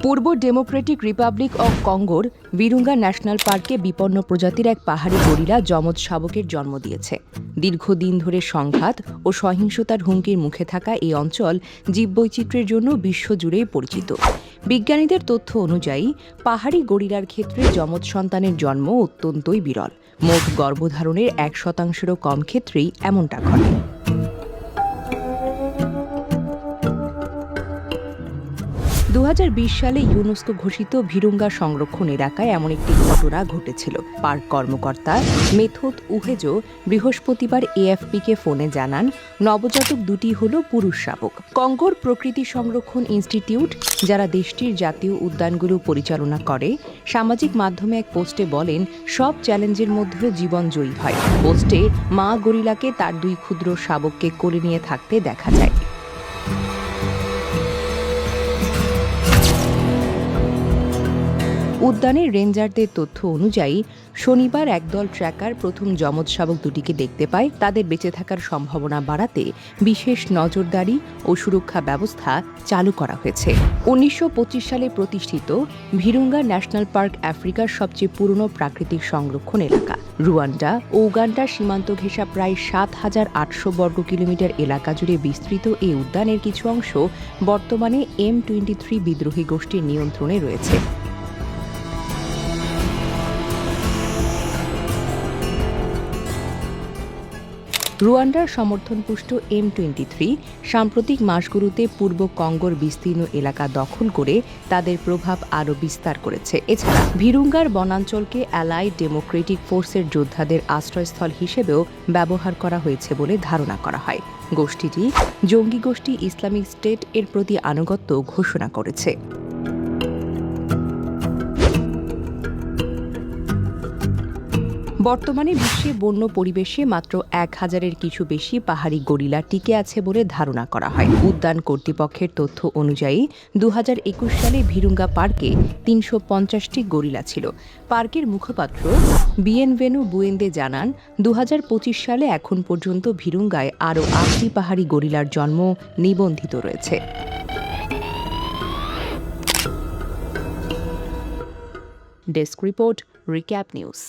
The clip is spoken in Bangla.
Purba Democratic Republic of কঙ্গোর ভিরুঙ্গা national পার্কে বিপন্ন প্রজাতির এক পাহাড়ি গরিলা যমজ শাবকের জন্ম দিয়েছে। দীর্ঘদিন ধরে সংঘাত ও সহিংসতার হুমকির মুখে থাকা এই অঞ্চল জীববৈচিত্র্যের জন্য বিশ্বজুড়েই পরিচিত। বিজ্ঞানীদের তথ্য অনুযায়ী পাহাড়ি গরিলার ক্ষেত্রে যমজ সন্তানের জন্ম অত্যন্তই বিরল। মোট গর্ভধারণের 1%-এরও কম ক্ষেত্রেই এমনটা ঘটে। 2020 সালে ইউনেস্কো ঘোষিত ভিরুঙ্গা সংরক্ষণ এলাকায় এমন একটি ঘটনা ঘটেছিল। পার্ক কর্মকর্তা মেথড উহেজো বৃহস্পতিবার এএফপিকে ফোনে জানান, নবজাতক দুটি হল পুরুষ শাবক। কঙ্গোর প্রকৃতি সংরক্ষণ ইনস্টিটিউট, যারা দেশটির জাতীয় উদ্যানগুলো পরিচালনা করে, সামাজিক মাধ্যমে এক পোস্টে বলেন, সব চ্যালেঞ্জের মধ্যেও জীবন জয়ী হয়। পোস্টে মা গরিলাকে তার 2 ক্ষুদ্র শাবককে কোলে নিয়ে থাকতে দেখা যায়। উদ্যানের রেঞ্জারদের তথ্য অনুযায়ী শনিবার একদল ট্র্যাকার প্রথম যমজ শাবক দুটিকে দেখতে পায়। তাদের বেঁচে থাকার সম্ভাবনা বাড়াতে বিশেষ নজরদারি ও সুরক্ষা ব্যবস্থা চালু করা হয়েছে। 1925 সালে প্রতিষ্ঠিত ভিরুঙ্গা ন্যাশনাল পার্ক আফ্রিকার সবচেয়ে পুরনো প্রাকৃতিক সংরক্ষণ এলাকা। রুয়ান্ডা ও উগান্ডার সীমান্ত ঘেঁষা প্রায় 7,800 বর্গ কিলোমিটার এলাকা জুড়ে বিস্তৃত এই উদ্যানের কিছু অংশ বর্তমানে M23 বিদ্রোহী গোষ্ঠীর নিয়ন্ত্রণে রয়েছে। রুয়ান্ডার সমর্থনপুষ্ট M23 সাম্প্রতিক মাসগুলোতে পূর্ব কঙ্গোর বিস্তীর্ণ এলাকা দখল করে তাদের প্রভাব আরও বিস্তার করেছে। এছাড়া ভিরুঙ্গার বনাঞ্চলকে অ্যালাইড ডেমোক্রেটিক ফোর্সের যোদ্ধাদের আশ্রয়স্থল হিসেবেও ব্যবহার করা হয়েছে বলে ধারণা করা হয়। গোষ্ঠীটি জঙ্গি গোষ্ঠী ইসলামিক স্টেট এর প্রতি আনুগত্য ঘোষণা করেছে। বর্তমানে বিশ্বে বন্য পরিবেশে মাত্র 1000-এর কিছু বেশি পাহাড়ি গরিলা টিকে আছে বলে ধারণা করা হয়। উদ্যান কর্তৃপক্ষের তথ্য অনুযায়ী 2021 সালে ভিরুঙ্গা পার্কে 350টি গরিলা ছিল। পার্কের মুখপাত্র বিয়েনভেনু বুয়েন্দে জানান, 2025 সালে এখন পর্যন্ত ভিরুঙ্গায় আরও 8টি পাহাড়ি গরিলার জন্ম নিবন্ধিত রয়েছে। Desk report, recap news.